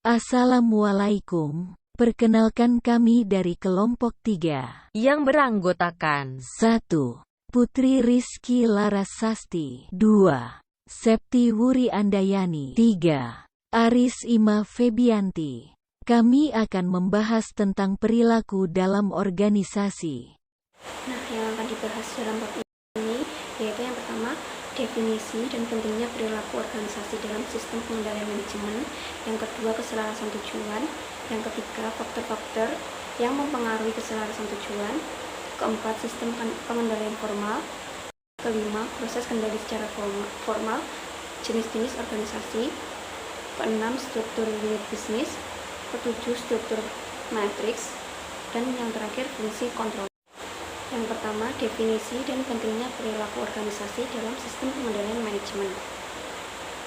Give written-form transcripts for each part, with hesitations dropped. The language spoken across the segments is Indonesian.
Assalamualaikum. Perkenalkan kami dari kelompok 3 yang beranggotakan 1. Putri Rizky Larasasti 2. Septi Wuri Andayani 3. Aris Ima Febianti. Kami akan membahas tentang perilaku dalam organisasi. Nah, yang akan dibahas dalam bab ini yaitu yang pertama, definisi dan pentingnya perilaku organisasi dalam sistem pengendalian manajemen. Yang kedua, keselarasan tujuan. Yang ketiga, faktor-faktor yang mempengaruhi keselarasan tujuan. Keempat, sistem pengendalian formal. Kelima, proses kendali secara formal, jenis-jenis organisasi. Keenam, struktur unit bisnis. Ketujuh, struktur matriks. Dan yang terakhir, fungsi kontrol. Yang pertama, definisi dan pentingnya perilaku organisasi dalam sistem pengendalian manajemen.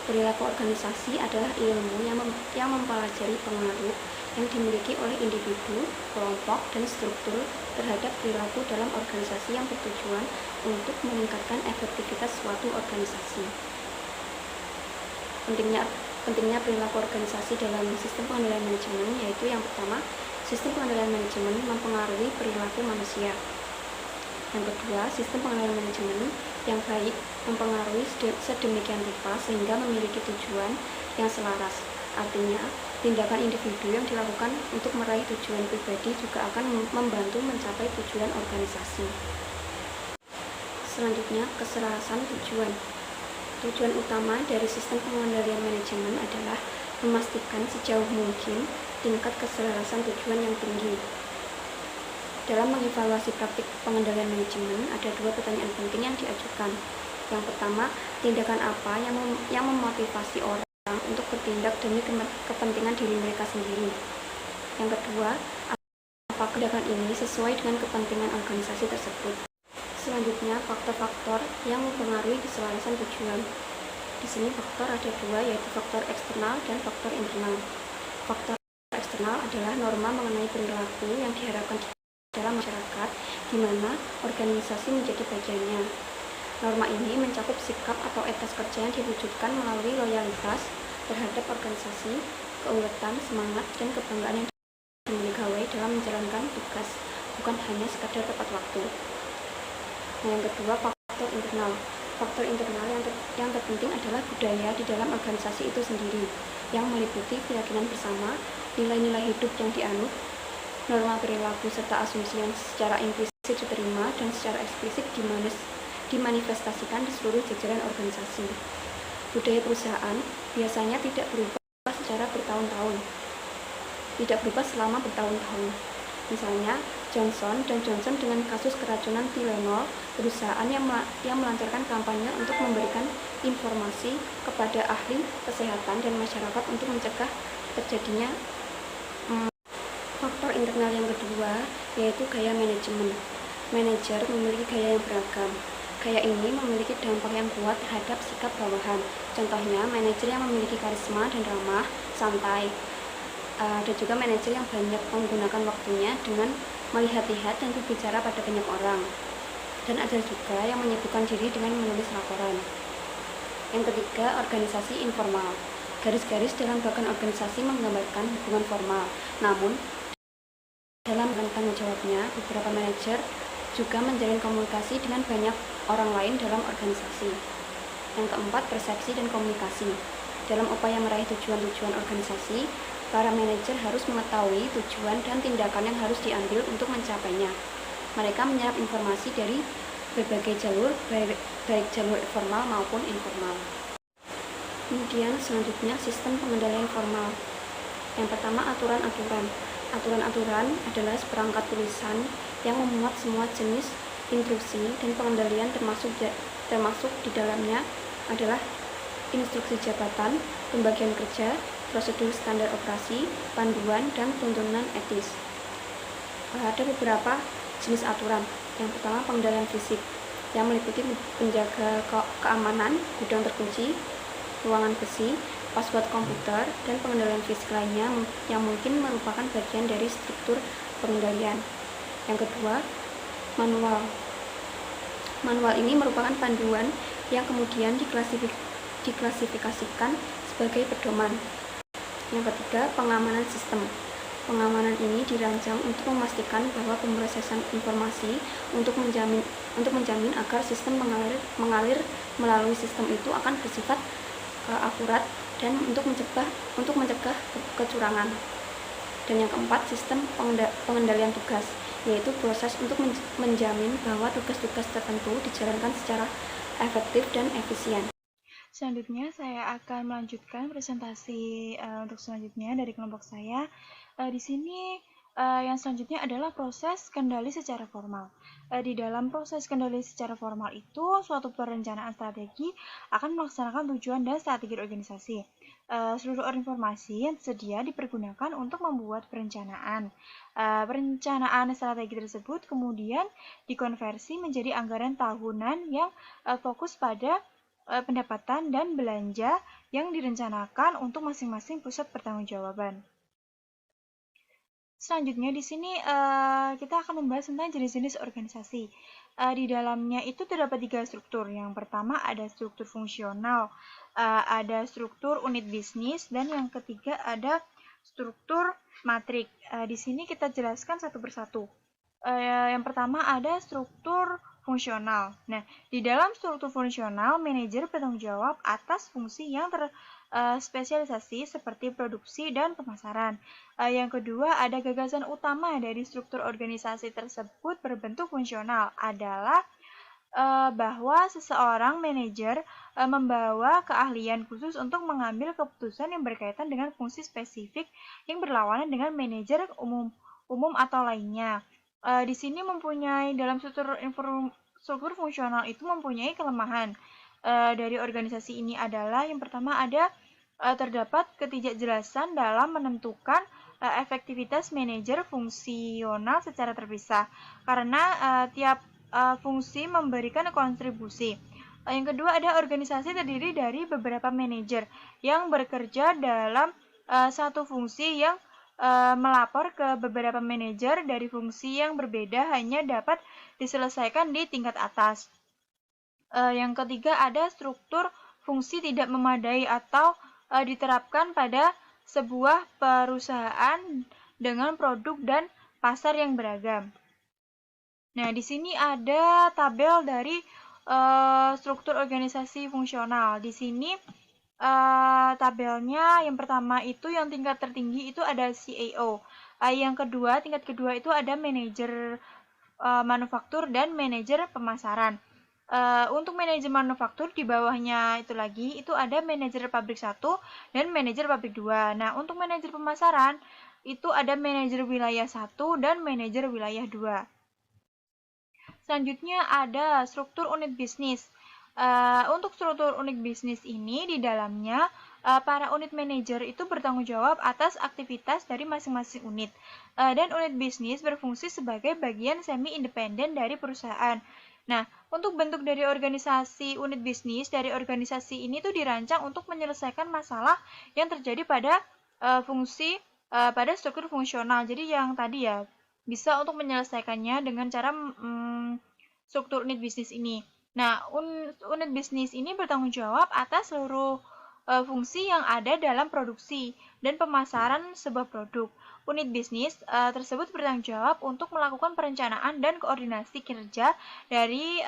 Perilaku organisasi adalah ilmu yang mempelajari pengaruh yang dimiliki oleh individu, kelompok, dan struktur terhadap perilaku dalam organisasi yang bertujuan untuk meningkatkan efektivitas suatu organisasi. Pentingnya perilaku organisasi dalam sistem pengendalian manajemen yaitu yang pertama, sistem pengendalian manajemen mempengaruhi perilaku manusia. Yang kedua, sistem pengendalian manajemen yang baik mempengaruhi sedemikian rupa sehingga memiliki tujuan yang selaras. Artinya, tindakan individu yang dilakukan untuk meraih tujuan pribadi juga akan membantu mencapai tujuan organisasi. Selanjutnya, keselarasan tujuan. Tujuan utama dari sistem pengendalian manajemen adalah memastikan sejauh mungkin tingkat keselarasan tujuan yang tinggi. Dalam mengevaluasi praktik pengendalian manajemen, ada dua pertanyaan penting yang diajukan. Yang pertama, tindakan apa yang memotivasi orang untuk bertindak demi kepentingan diri mereka sendiri. Yang kedua, apakah tindakan ini sesuai dengan kepentingan organisasi tersebut. Selanjutnya, faktor-faktor yang mempengaruhi keselarasan tujuan. Di sini faktor ada dua, yaitu faktor eksternal dan faktor internal. Faktor eksternal adalah norma mengenai perilaku yang diharapkan dalam masyarakat, di mana organisasi menjadi bagiannya. Norma ini mencakup sikap atau etos kerja yang diwujudkan melalui loyalitas terhadap organisasi, keuletan, semangat, dan kebanggaan yang dimiliki pegawai dalam menjalankan tugas, bukan hanya sekadar tepat waktu. Nah, yang kedua, faktor internal. Faktor internal yang terpenting adalah budaya di dalam organisasi itu sendiri, yang meliputi keyakinan bersama, nilai-nilai hidup yang dianut, norma perilaku serta asumsi yang secara implisit diterima dan secara eksplisit dimanifestasikan di seluruh jajaran organisasi. Budaya perusahaan biasanya tidak berubah secara bertahun-tahun, tidak berubah selama bertahun-tahun. Misalnya, Johnson & Johnson dengan kasus keracunan Tylenol, perusahaan yang melancarkan kampanye untuk memberikan informasi kepada ahli kesehatan dan masyarakat untuk mencegah terjadinya faktor internal yang kedua yaitu gaya manajemen. Manajer memiliki gaya yang beragam. Gaya ini memiliki dampak yang kuat terhadap sikap bawahan. Contohnya, manajer yang memiliki karisma dan ramah, santai. Ada juga manajer yang banyak menggunakan waktunya dengan melihat-lihat dan berbicara pada banyak orang. Dan ada juga yang menyibukkan diri dengan menulis laporan. Yang ketiga, organisasi informal. Garis-garis dalam bagan organisasi menggambarkan hubungan formal. Namun, dalam tanggung jawabnya, beberapa manajer juga menjalin komunikasi dengan banyak orang lain dalam organisasi. Yang keempat, persepsi dan komunikasi. Dalam upaya meraih tujuan-tujuan organisasi, para manajer harus mengetahui tujuan dan tindakan yang harus diambil untuk mencapainya. Mereka menyerap informasi dari berbagai jalur, baik jalur formal maupun informal. Kemudian selanjutnya, sistem pengendalian formal. Yang pertama, aturan-aturan. Aturan-aturan adalah seperangkat tulisan yang memuat semua jenis instruksi dan pengendalian termasuk di dalamnya adalah instruksi jabatan, pembagian kerja, prosedur standar operasi, panduan, dan tuntunan etis. Ada beberapa jenis aturan. Yang pertama, pengendalian fisik yang meliputi penjaga keamanan, gudang terkunci, ruangan besi, password komputer, dan pengendalian fisik lainnya yang mungkin merupakan bagian dari struktur pengendalian. Yang kedua, manual. Manual ini merupakan panduan yang kemudian diklasifikasikan sebagai pedoman. Yang ketiga, pengamanan sistem. Pengamanan ini dirancang untuk memastikan bahwa pemrosesan informasi untuk menjamin agar sistem mengalir melalui sistem itu akan bersifat akurat dan untuk mencegah kecurangan. Dan yang keempat, sistem pengendalian tugas, yaitu proses untuk menjamin bahwa tugas-tugas tertentu dijalankan secara efektif dan efisien. Selanjutnya saya akan melanjutkan presentasi untuk selanjutnya dari kelompok saya. Di sini yang selanjutnya adalah proses kendali secara formal. Di dalam proses kendali secara formal itu, suatu perencanaan strategi akan melaksanakan tujuan dan strategi organisasi. Seluruh informasi yang tersedia dipergunakan untuk membuat perencanaan. Perencanaan strategi tersebut kemudian dikonversi menjadi anggaran tahunan yang fokus pada pendapatan dan belanja yang direncanakan untuk masing-masing pusat pertanggungjawaban. Selanjutnya di sini kita akan membahas tentang jenis-jenis organisasi. Di dalamnya itu terdapat 3 struktur. Yang pertama ada struktur fungsional, ada struktur unit bisnis, dan yang ketiga ada struktur matrik. Di sini kita jelaskan satu persatu. Yang pertama ada struktur fungsional. Nah, di dalam struktur fungsional, manajer bertanggung jawab atas fungsi yang terspesialisasi seperti produksi dan pemasaran. Yang kedua, ada gagasan utama dari struktur organisasi tersebut berbentuk fungsional adalah bahwa seseorang manajer membawa keahlian khusus untuk mengambil keputusan yang berkaitan dengan fungsi spesifik yang berlawanan dengan manajer umum atau lainnya. Di sini dalam struktur fungsional itu mempunyai kelemahan dari organisasi ini adalah yang pertama ada terdapat ketidakjelasan dalam menentukan efektivitas manajer fungsional secara terpisah karena tiap fungsi memberikan kontribusi. Yang kedua ada organisasi terdiri dari beberapa manajer yang bekerja dalam satu fungsi yang melapor ke beberapa manajer dari fungsi yang berbeda hanya dapat diselesaikan di tingkat atas. Yang ketiga ada struktur fungsi tidak memadai atau diterapkan pada sebuah perusahaan dengan produk dan pasar yang beragam. Nah, di sini ada tabel dari struktur organisasi fungsional. Di sini tabelnya yang pertama itu yang tingkat tertinggi itu ada CAO. Yang kedua, tingkat kedua itu ada manajer manufaktur dan manajer pemasaran. Untuk manajer manufaktur di bawahnya itu ada manajer pabrik 1 dan manajer pabrik 2. Nah, untuk manajer pemasaran itu ada manajer wilayah 1 dan manajer wilayah 2. Selanjutnya ada struktur unit bisnis. Untuk struktur unit bisnis ini di dalamnya para unit manajer itu bertanggung jawab atas aktivitas dari masing-masing unit dan unit bisnis berfungsi sebagai bagian semi-independen dari perusahaan. Nah, untuk bentuk dari organisasi unit bisnis dari organisasi ini tuh dirancang untuk menyelesaikan masalah yang terjadi pada pada struktur fungsional. Jadi yang tadi ya bisa untuk menyelesaikannya dengan cara struktur unit bisnis ini. Nah, unit bisnis ini bertanggung jawab atas seluruh fungsi yang ada dalam produksi dan pemasaran sebuah produk. Unit bisnis tersebut bertanggung jawab untuk melakukan perencanaan dan koordinasi kerja dari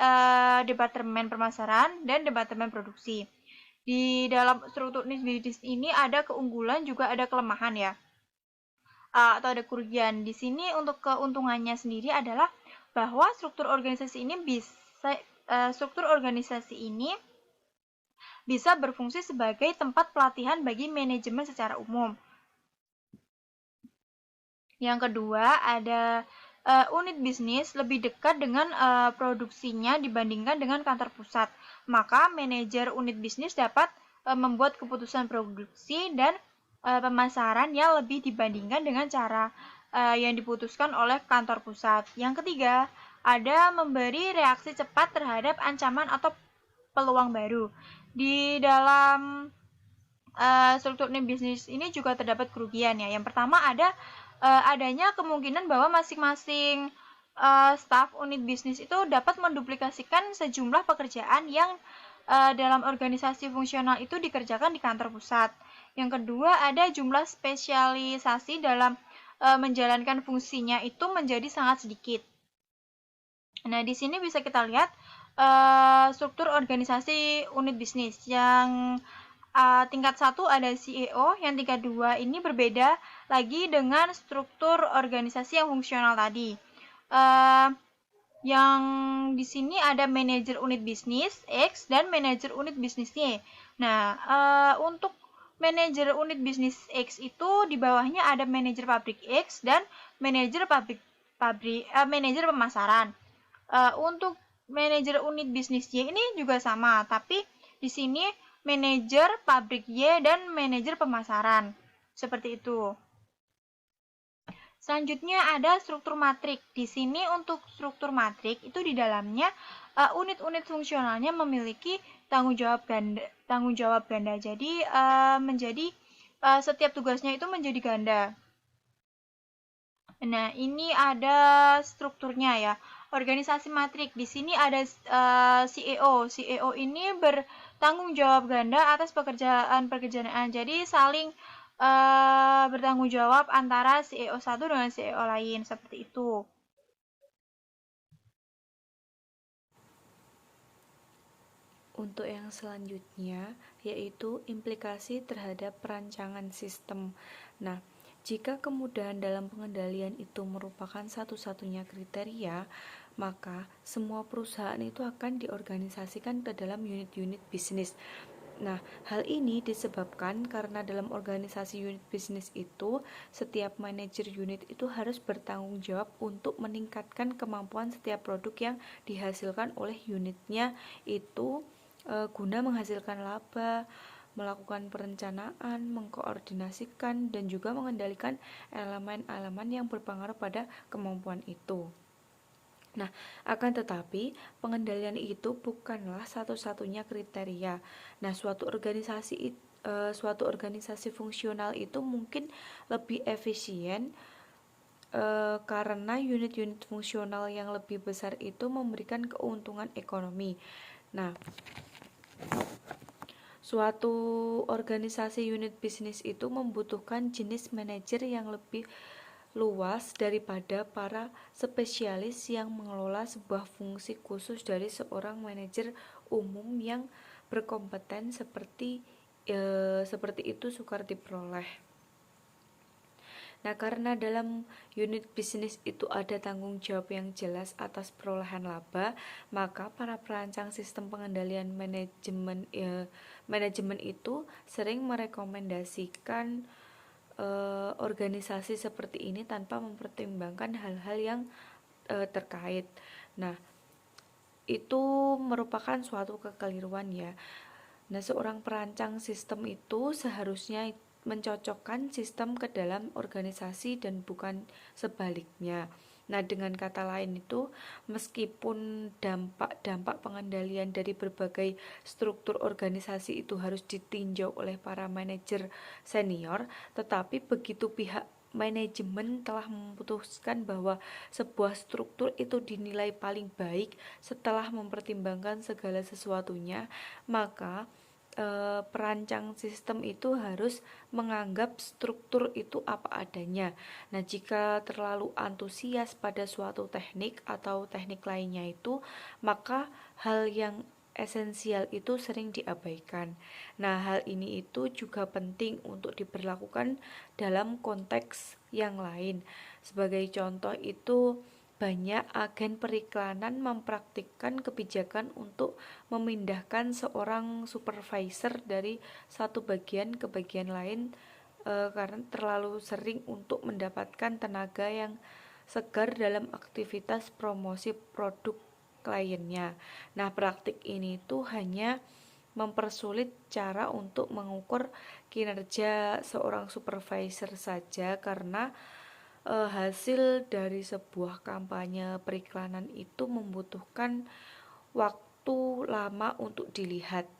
departemen pemasaran dan departemen produksi. Di dalam struktur unit bisnis ini ada keunggulan juga ada kelemahan ya, atau ada kerugian. Di sini untuk keuntungannya sendiri adalah bahwa struktur organisasi ini bisa berfungsi sebagai tempat pelatihan bagi manajemen secara umum. Yang kedua, ada unit bisnis lebih dekat dengan produksinya dibandingkan dengan kantor pusat. Maka manajer unit bisnis dapat membuat keputusan produksi dan pemasaran yang lebih dibandingkan dengan cara yang diputuskan oleh kantor pusat. Yang ketiga, ada memberi reaksi cepat terhadap ancaman atau peluang baru. Di dalam struktur unit bisnis ini juga terdapat kerugian ya. Yang pertama ada adanya kemungkinan bahwa masing-masing staf unit bisnis itu dapat menduplikasikan sejumlah pekerjaan yang dalam organisasi fungsional itu dikerjakan di kantor pusat. Yang kedua, ada jumlah spesialisasi dalam menjalankan fungsinya itu menjadi sangat sedikit. Nah, di sini bisa kita lihat struktur organisasi unit bisnis. Yang tingkat 1 ada CEO, yang tingkat 2 ini berbeda lagi dengan struktur organisasi yang fungsional tadi. Yang di sini ada manajer unit bisnis X dan manajer unit bisnis Y. Nah, untuk manajer unit bisnis X itu di bawahnya ada manajer pabrik X dan manajer manajer pemasaran. Untuk manajer unit bisnis Y ini juga sama, tapi di sini manajer pabrik Y dan manajer pemasaran. Seperti itu. Selanjutnya ada struktur matrik. Di sini untuk struktur matrik itu di dalamnya unit-unit fungsionalnya memiliki tanggung jawab ganda. Jadi menjadi setiap tugasnya itu menjadi ganda. Nah, ini ada strukturnya ya. Organisasi matrik. Di sini ada CEO. CEO ini bertanggung jawab ganda atas pekerjaan. Jadi saling bertanggung jawab antara CEO satu dengan CEO lain, seperti itu. Untuk yang selanjutnya, yaitu implikasi terhadap perancangan sistem. Nah, jika kemudahan dalam pengendalian itu merupakan satu-satunya kriteria, maka semua perusahaan itu akan diorganisasikan ke dalam unit-unit bisnis. Nah, hal ini disebabkan karena dalam organisasi unit bisnis itu, setiap manajer unit itu harus bertanggung jawab untuk meningkatkan kemampuan setiap produk yang dihasilkan oleh unitnya itu guna menghasilkan laba, melakukan perencanaan, mengkoordinasikan, dan juga mengendalikan elemen-elemen yang berpengaruh pada kemampuan itu. Nah, akan tetapi pengendalian itu bukanlah satu-satunya kriteria. Nah, suatu organisasi fungsional itu mungkin lebih efisien karena unit-unit fungsional yang lebih besar itu memberikan keuntungan ekonomi. Nah, suatu organisasi unit bisnis itu membutuhkan jenis manajer yang lebih luas daripada para spesialis yang mengelola sebuah fungsi khusus dari seorang manajer umum yang berkompeten seperti itu sukar diperoleh. Nah, karena dalam unit bisnis itu ada tanggung jawab yang jelas atas perolehan laba, maka para perancang sistem pengendalian manajemen itu sering merekomendasikan organisasi seperti ini tanpa mempertimbangkan hal-hal yang terkait. Nah, itu merupakan suatu kekeliruan ya. Nah, seorang perancang sistem itu seharusnya mencocokkan sistem ke dalam organisasi dan bukan sebaliknya. Nah, dengan kata lain itu, meskipun dampak pengendalian dari berbagai struktur organisasi itu harus ditinjau oleh para manajer senior, tetapi begitu pihak manajemen telah memutuskan bahwa sebuah struktur itu dinilai paling baik setelah mempertimbangkan segala sesuatunya, maka perancang sistem itu harus menganggap struktur itu apa adanya. Nah, jika terlalu antusias pada suatu teknik atau teknik lainnya itu, maka hal yang esensial itu sering diabaikan. Nah, hal ini itu juga penting untuk diberlakukan dalam konteks yang lain. Sebagai contoh itu, banyak agen periklanan mempraktikkan kebijakan untuk memindahkan seorang supervisor dari satu bagian ke bagian lain karena terlalu sering untuk mendapatkan tenaga yang segar dalam aktivitas promosi produk kliennya. Nah, praktik ini tuh hanya mempersulit cara untuk mengukur kinerja seorang supervisor saja karena hasil dari sebuah kampanye periklanan itu membutuhkan waktu lama untuk dilihat.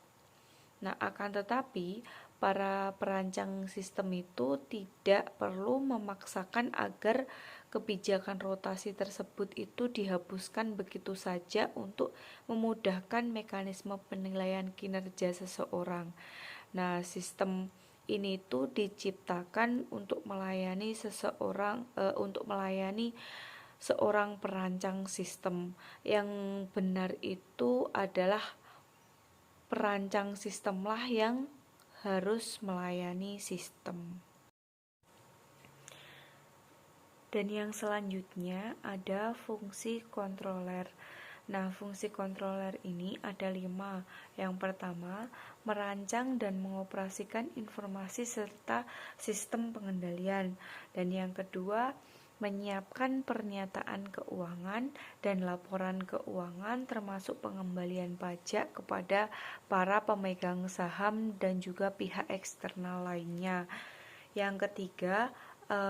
Nah, akan tetapi para perancang sistem itu tidak perlu memaksakan agar kebijakan rotasi tersebut itu dihapuskan begitu saja untuk memudahkan mekanisme penilaian kinerja seseorang. Nah, sistem ini tuh diciptakan untuk melayani seorang perancang sistem. Yang benar itu adalah perancang sistemlah yang harus melayani sistem. Dan yang selanjutnya ada fungsi kontroler. Nah, fungsi kontroler ini ada 5. Yang pertama, merancang dan mengoperasikan informasi serta sistem pengendalian. Dan yang kedua, menyiapkan pernyataan keuangan dan laporan keuangan termasuk pengembalian pajak kepada para pemegang saham dan juga pihak eksternal lainnya. Yang ketiga,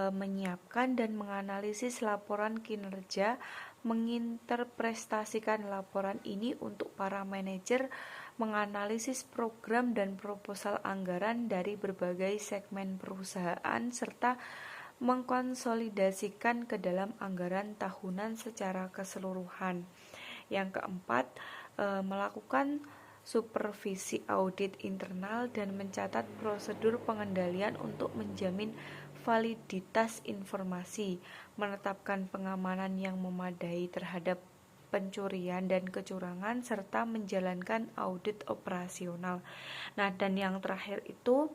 menyiapkan dan menganalisis laporan kinerja, menginterpretasikan laporan ini untuk para manajer, menganalisis program dan proposal anggaran dari berbagai segmen perusahaan, serta mengkonsolidasikan ke dalam anggaran tahunan secara keseluruhan. Yang keempat, melakukan supervisi audit internal dan mencatat prosedur pengendalian untuk menjamin validitas informasi, menetapkan pengamanan yang memadai terhadap pencurian dan kecurangan, serta menjalankan audit operasional. Nah, dan yang terakhir itu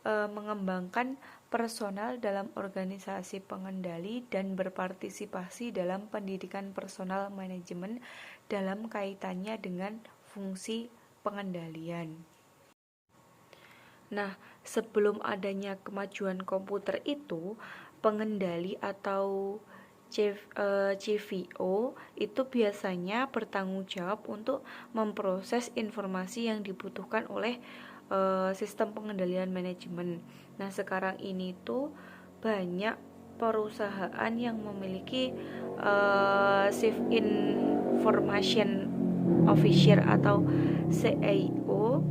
mengembangkan personal dalam organisasi pengendali dan berpartisipasi dalam pendidikan personal manajemen dalam kaitannya dengan fungsi pengendalian. Nah, sebelum adanya kemajuan komputer itu, pengendali atau CVO itu biasanya bertanggung jawab untuk memproses informasi yang dibutuhkan oleh sistem pengendalian manajemen. Nah, sekarang ini tuh banyak perusahaan yang memiliki Chief Information Officer atau CIO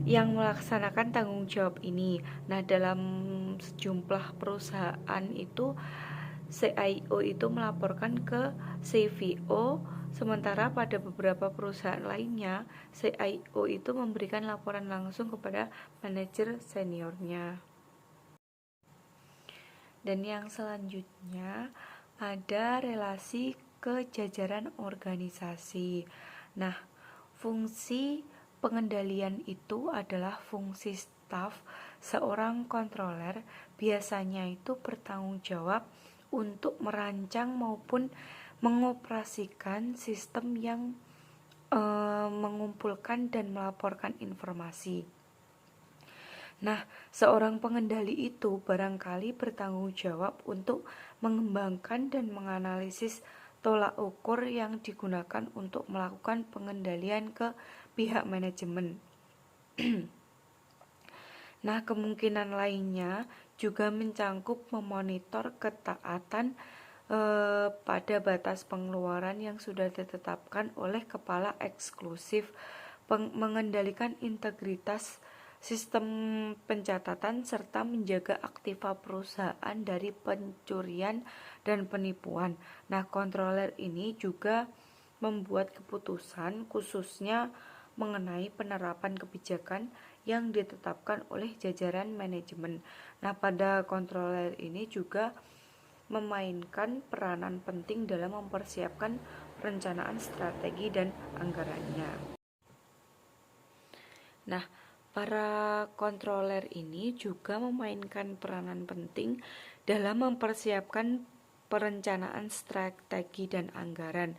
yang melaksanakan tanggung jawab ini. Nah, dalam sejumlah perusahaan itu CIO itu melaporkan ke CVO, sementara pada beberapa perusahaan lainnya CIO itu memberikan laporan langsung kepada manajer seniornya. Dan yang selanjutnya ada relasi ke jajaran organisasi. Nah, fungsi pengendalian itu adalah fungsi staf. Seorang kontroler biasanya itu bertanggung jawab untuk merancang maupun mengoperasikan sistem yang mengumpulkan dan melaporkan informasi. Nah, seorang pengendali itu barangkali bertanggung jawab untuk mengembangkan dan menganalisis tolak ukur yang digunakan untuk melakukan pengendalian ke pihak manajemen. Nah, kemungkinan lainnya juga mencangkup memonitor ketaatan pada batas pengeluaran yang sudah ditetapkan oleh kepala eksklusif, mengendalikan integritas sistem pencatatan, serta menjaga aktiva perusahaan dari pencurian dan penipuan. Nah, kontroler ini juga membuat keputusan khususnya mengenai penerapan kebijakan yang ditetapkan oleh jajaran manajemen. Nah, pada kontroler ini juga memainkan peranan penting dalam mempersiapkan perencanaan strategi dan anggarannya. Nah, para kontroler ini juga memainkan peranan penting dalam mempersiapkan perencanaan strategi dan anggaran.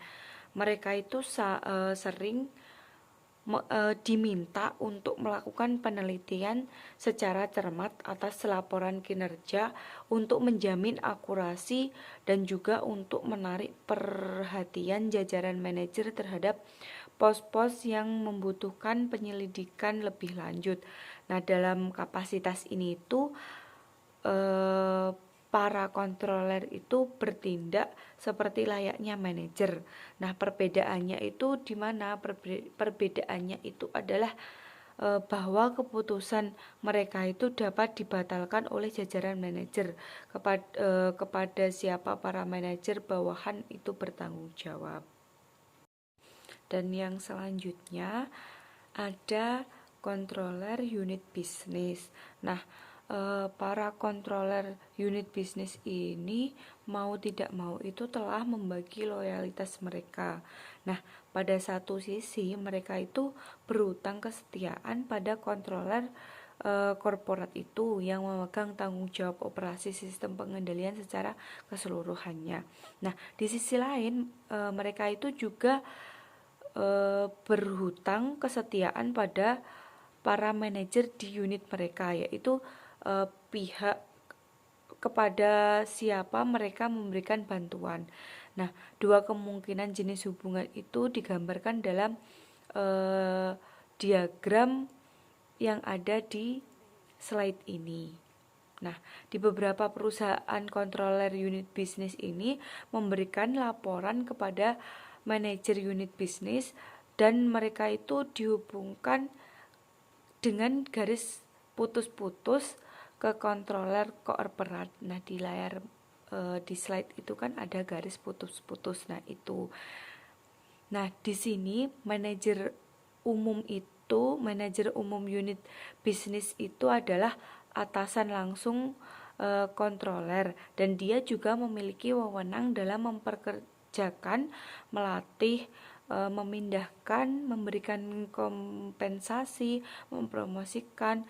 Mereka itu sering diminta untuk melakukan penelitian secara cermat atas laporan kinerja untuk menjamin akurasi dan juga untuk menarik perhatian jajaran manajer terhadap pos-pos yang membutuhkan penyelidikan lebih lanjut. Nah, dalam kapasitas ini itu para kontroler itu bertindak seperti layaknya manajer. Nah, perbedaannya itu di mana? Perbedaannya itu adalah bahwa keputusan mereka itu dapat dibatalkan oleh jajaran manajer. Kepada siapa para manajer bawahan itu bertanggung jawab. Dan yang selanjutnya ada controller unit bisnis. Nah, para controller unit bisnis ini mau tidak mau itu telah membagi loyalitas mereka. Nah, pada satu sisi mereka itu berhutang kesetiaan pada controller korporat itu yang memegang tanggung jawab operasi sistem pengendalian secara keseluruhannya. Nah, di sisi lain mereka itu juga berhutang kesetiaan pada para manajer di unit mereka, yaitu pihak kepada siapa mereka memberikan bantuan. Nah, dua kemungkinan jenis hubungan itu digambarkan dalam diagram yang ada di slide ini. Nah, di beberapa perusahaan controller unit bisnis ini memberikan laporan kepada manajer unit bisnis dan mereka itu dihubungkan dengan garis putus-putus ke controller korporat. Nah, di layar di slide itu kan ada garis putus-putus. Nah, itu. Nah, di sini manajer umum unit bisnis itu adalah atasan langsung controller, dan dia juga memiliki wewenang dalam memperkerjakan, melatih, memindahkan, memberikan kompensasi, mempromosikan,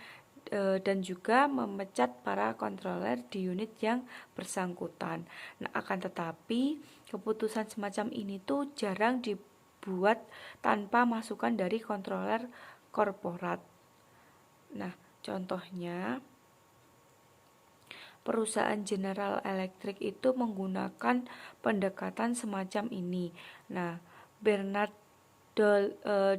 dan juga memecat para controller di unit yang bersangkutan. Nah, akan tetapi keputusan semacam ini tuh jarang dibuat tanpa masukan dari controller korporat. Nah, contohnya perusahaan General Electric itu menggunakan pendekatan semacam ini. Nah, Bernard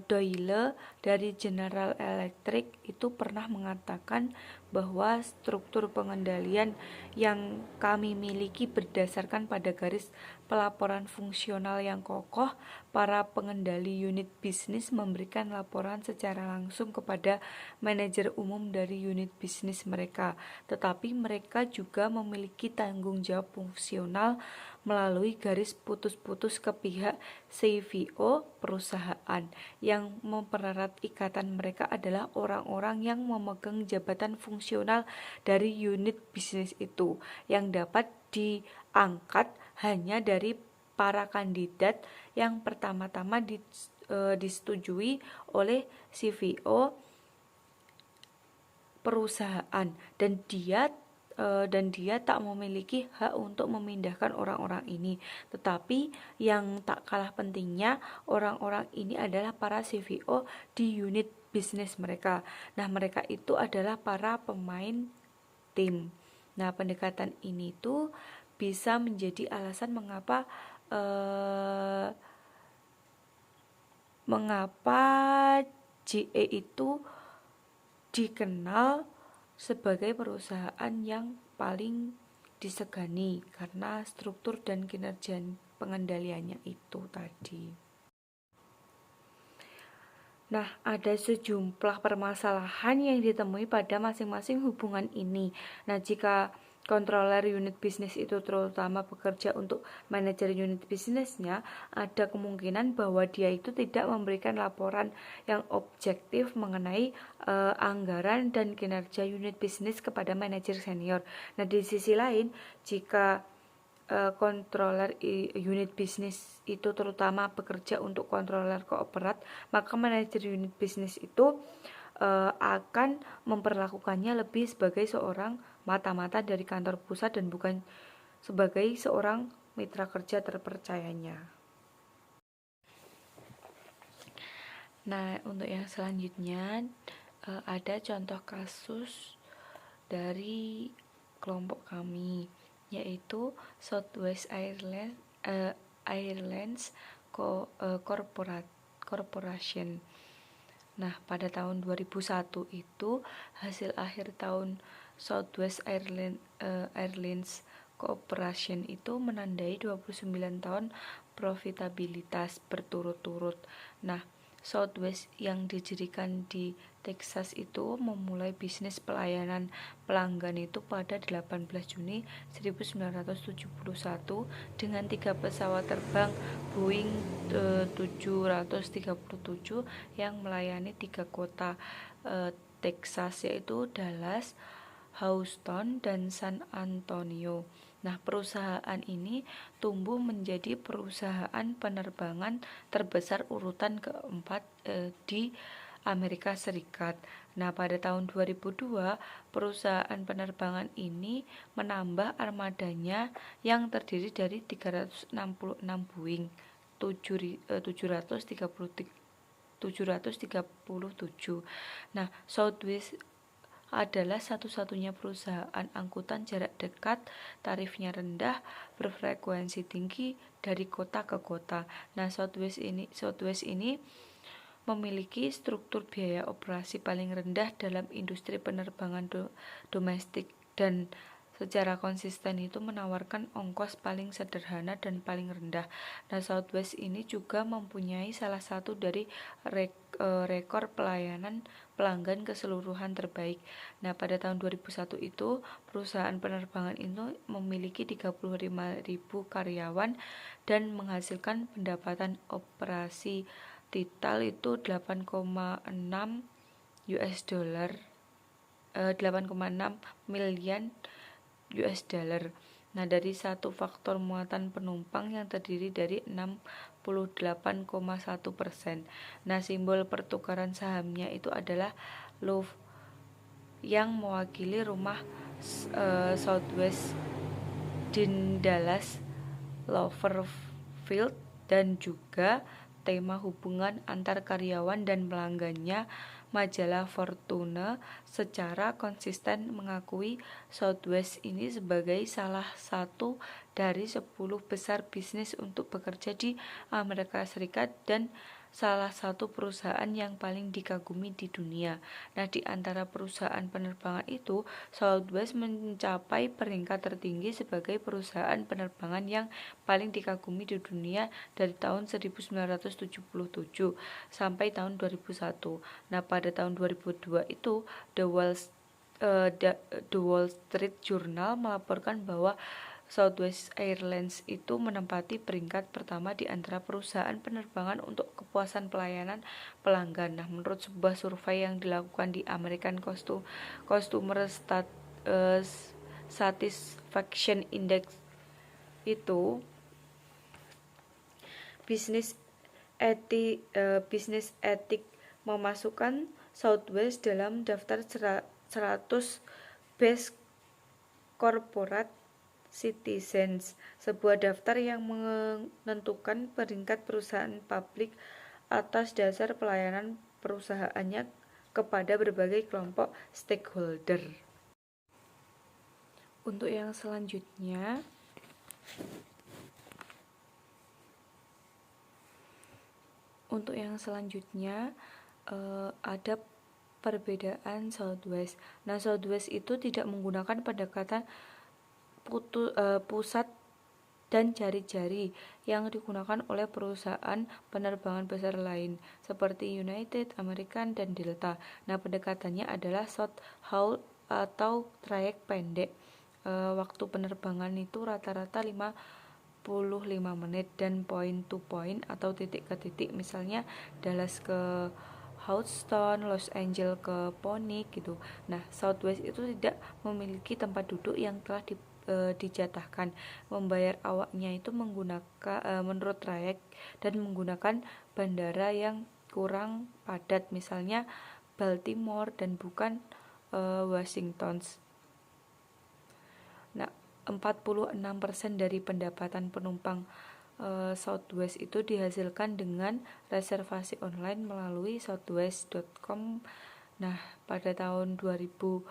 Doyle dari General Electric itu pernah mengatakan bahwa struktur pengendalian yang kami miliki berdasarkan pada garis pelaporan fungsional yang kokoh. Para pengendali unit bisnis memberikan laporan secara langsung kepada manajer umum dari unit bisnis mereka, tetapi mereka juga memiliki tanggung jawab fungsional melalui garis putus-putus ke pihak CVO perusahaan. Yang mempererat ikatan mereka adalah orang-orang yang memegang jabatan fungsional dari unit bisnis itu, yang dapat diangkat hanya dari para kandidat yang pertama-tama disetujui oleh CVO perusahaan, dan dia tak memiliki hak untuk memindahkan orang-orang ini. Tetapi yang tak kalah pentingnya, orang-orang ini adalah para CVO di unit bisnis mereka. Nah, mereka itu adalah para pemain tim. Nah, pendekatan ini tuh bisa menjadi alasan mengapa GE itu dikenal sebagai perusahaan yang paling disegani karena struktur dan kinerja pengendaliannya itu tadi. Nah, ada sejumlah permasalahan yang ditemui pada masing-masing hubungan ini. Nah, jika controller unit bisnis itu terutama bekerja untuk manajer unit bisnisnya, ada kemungkinan bahwa dia itu tidak memberikan laporan yang objektif mengenai anggaran dan kinerja unit bisnis kepada manajer senior. Nah, di sisi lain, jika controller unit bisnis itu terutama bekerja untuk controller korporat, maka manajer unit bisnis itu akan memperlakukannya lebih sebagai seorang mata-mata dari kantor pusat dan bukan sebagai seorang mitra kerja terpercayanya. Nah, untuk yang selanjutnya ada contoh kasus dari kelompok kami, yaitu Southwest Airlines Corporation. Nah, pada tahun 2001 itu hasil akhir tahun Southwest Airlines Corporation itu menandai 29 tahun profitabilitas berturut-turut. Nah, Southwest yang didirikan di Texas itu memulai bisnis pelayanan pelanggan itu pada 18 Juni 1971 dengan 3 pesawat terbang Boeing 737 yang melayani 3 kota Texas, yaitu Dallas, Houston, dan San Antonio. Nah, perusahaan ini tumbuh menjadi perusahaan penerbangan terbesar urutan keempat di Amerika Serikat. Nah, pada tahun 2002, perusahaan penerbangan ini menambah armadanya yang terdiri dari 366 Boeing 737. Nah, Southwest adalah satu-satunya perusahaan angkutan jarak dekat, tarifnya rendah, berfrekuensi tinggi dari kota ke kota. Nah, Southwest ini memiliki struktur biaya operasi paling rendah dalam industri penerbangan domestik dan secara konsisten itu menawarkan ongkos paling sederhana dan paling rendah. Nah, Southwest ini juga mempunyai salah satu dari rekor pelayanan pelanggan keseluruhan terbaik. Nah, pada tahun 2001 itu perusahaan penerbangan itu memiliki 35.000 karyawan dan menghasilkan pendapatan operasi total itu 8,6 miliar US dollar. Nah, dari satu faktor muatan penumpang yang terdiri dari 68,1%. Nah, simbol pertukaran sahamnya itu adalah LOV yang mewakili rumah Southwest di Dallas, Loverfield, dan juga tema hubungan antar karyawan dan pelanggannya. Majalah Fortune secara konsisten mengakui Southwest ini sebagai salah satu dari 10 besar bisnis untuk bekerja di Amerika Serikat dan salah satu perusahaan yang paling dikagumi di dunia. Nah, di antara perusahaan penerbangan itu, Southwest mencapai peringkat tertinggi sebagai perusahaan penerbangan yang paling dikagumi di dunia dari tahun 1977 sampai tahun 2001. Nah, pada tahun 2002 itu The Wall Street Journal melaporkan bahwa Southwest Airlines itu menempati peringkat pertama di antara perusahaan penerbangan untuk kepuasan pelayanan pelanggan. Nah, menurut sebuah survei yang dilakukan di American Customer Satisfaction Index itu, bisnis etik memasukkan Southwest dalam daftar 100 Best Corporate Citizens, sebuah daftar yang menentukan peringkat perusahaan publik atas dasar pelayanan perusahaannya kepada berbagai kelompok stakeholder. Untuk yang selanjutnya ada perbedaan Southwest. Nah, Southwest itu tidak menggunakan pendekatan pusat dan jari-jari yang digunakan oleh perusahaan penerbangan besar lain seperti United, American, dan Delta. Nah, pendekatannya adalah short haul atau trayek pendek. Waktu penerbangan itu rata-rata 55 menit dan point to point atau titik ke titik, misalnya Dallas ke Houston, Los Angeles ke Phoenix gitu. Nah, Southwest itu tidak memiliki tempat duduk yang telah dijatahkan. Membayar awaknya itu menurut trayek dan menggunakan bandara yang kurang padat, misalnya Baltimore dan bukan Washington. Nah, 46% dari pendapatan penumpang Southwest itu dihasilkan dengan reservasi online melalui southwest.com. Nah, pada tahun 2002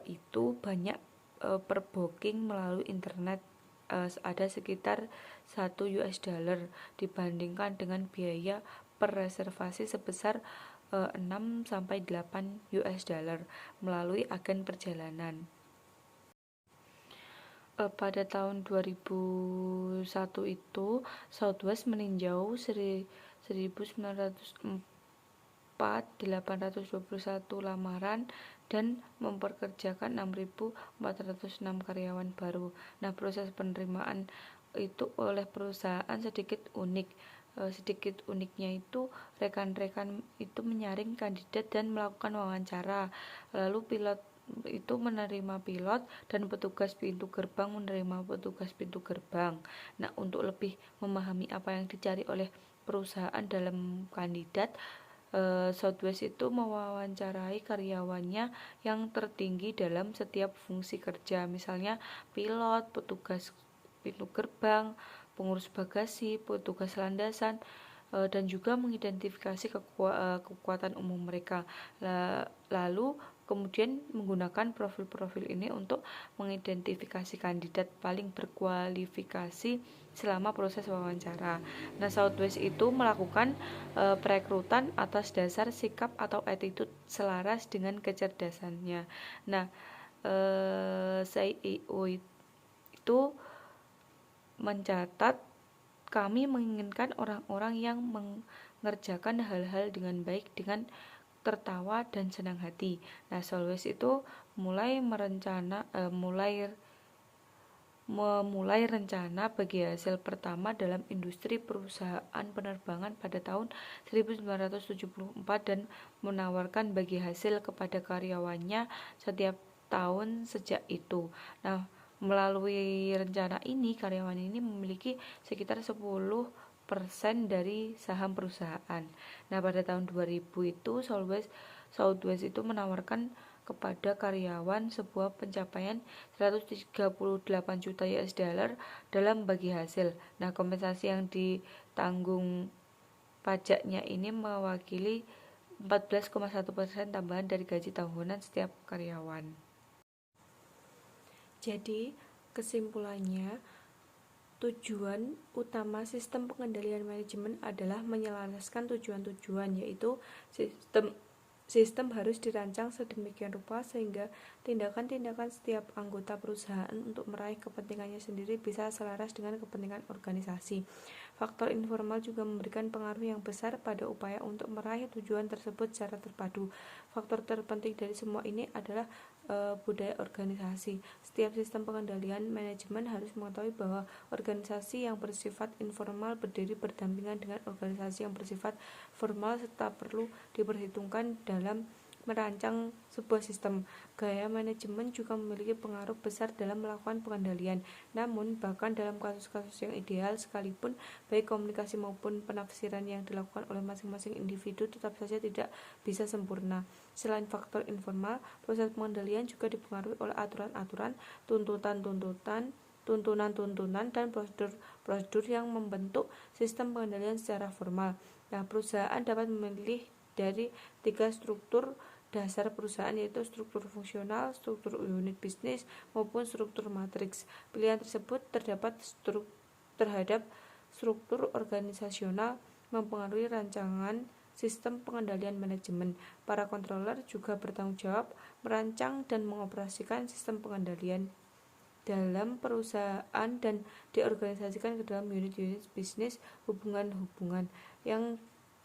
itu banyak per-booking melalui internet ada sekitar $1 dibandingkan dengan biaya per reservasi sebesar 6-8 $, melalui agen perjalanan. Pada tahun 2001 itu Southwest meninjau 1.904.821 lamaran dan memperkerjakan 6.406 karyawan baru. Nah, proses penerimaan itu oleh perusahaan sedikit unik. sedikit uniknya itu rekan-rekan itu menyaring kandidat dan melakukan wawancara. Lalu pilot itu menerima pilot dan petugas pintu gerbang menerima petugas pintu gerbang. Nah, untuk lebih memahami apa yang dicari oleh perusahaan dalam kandidat, Southwest itu mewawancarai karyawannya yang tertinggi dalam setiap fungsi kerja, misalnya pilot, petugas pintu gerbang, pengurus bagasi, petugas landasan, dan juga mengidentifikasi kekuatan umum mereka. Lalu kemudian menggunakan profil-profil ini untuk mengidentifikasi kandidat paling berkualifikasi selama proses wawancara. Nah, Southwest itu melakukan perekrutan atas dasar sikap atau attitude selaras dengan kecerdasannya. Nah, CEO itu mencatat, kami menginginkan orang-orang yang mengerjakan hal-hal dengan baik, dengan tertawa dan senang hati. Nah, Southwest itu memulai rencana bagi hasil pertama dalam industri perusahaan penerbangan pada tahun 1974 dan menawarkan bagi hasil kepada karyawannya setiap tahun sejak itu. Nah, melalui rencana ini, karyawan ini memiliki sekitar 10% dari saham perusahaan. Nah, pada tahun 2000 itu Southwest itu menawarkan kepada karyawan sebuah pencapaian 138 juta US dollar dalam bagi hasil. Nah, kompensasi yang ditanggung pajaknya ini mewakili 14,1% tambahan dari gaji tahunan setiap karyawan. Jadi, kesimpulannya, tujuan utama sistem pengendalian manajemen adalah menyelaraskan tujuan-tujuan, yaitu sistem harus dirancang sedemikian rupa sehingga tindakan-tindakan setiap anggota perusahaan untuk meraih kepentingannya sendiri bisa selaras dengan kepentingan organisasi. Faktor informal juga memberikan pengaruh yang besar pada upaya untuk meraih tujuan tersebut secara terpadu. Faktor terpenting dari semua ini adalah budaya organisasi. Setiap sistem pengendalian manajemen harus mengetahui bahwa organisasi yang bersifat informal berdiri berdampingan dengan organisasi yang bersifat formal serta perlu diperhitungkan dalam merancang sebuah sistem. Gaya manajemen juga memiliki pengaruh besar dalam melakukan pengendalian. Namun, bahkan dalam kasus-kasus yang ideal sekalipun, baik komunikasi maupun penafsiran yang dilakukan oleh masing-masing individu tetap saja tidak bisa sempurna. Selain faktor informal, proses pengendalian juga dipengaruhi oleh aturan-aturan, tuntunan-tuntunan, dan prosedur yang membentuk sistem pengendalian secara formal. Nah, perusahaan dapat memilih dari 3 struktur dasar perusahaan, yaitu struktur fungsional, struktur unit bisnis, maupun struktur matriks. Pilihan tersebut terhadap struktur organisasional mempengaruhi rancangan sistem pengendalian manajemen. Para controller juga bertanggung jawab merancang dan mengoperasikan sistem pengendalian dalam perusahaan dan diorganisasikan ke dalam unit-unit bisnis. Hubungan-hubungan yang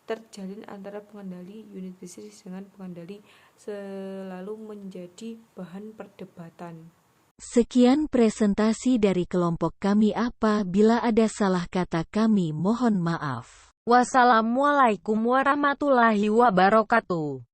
terjalin antara pengendali unit bisnis dengan pengendali selalu menjadi bahan perdebatan. Sekian presentasi dari kelompok kami. Apabila ada salah kata kami mohon maaf. Wassalamualaikum warahmatullahi wabarakatuh.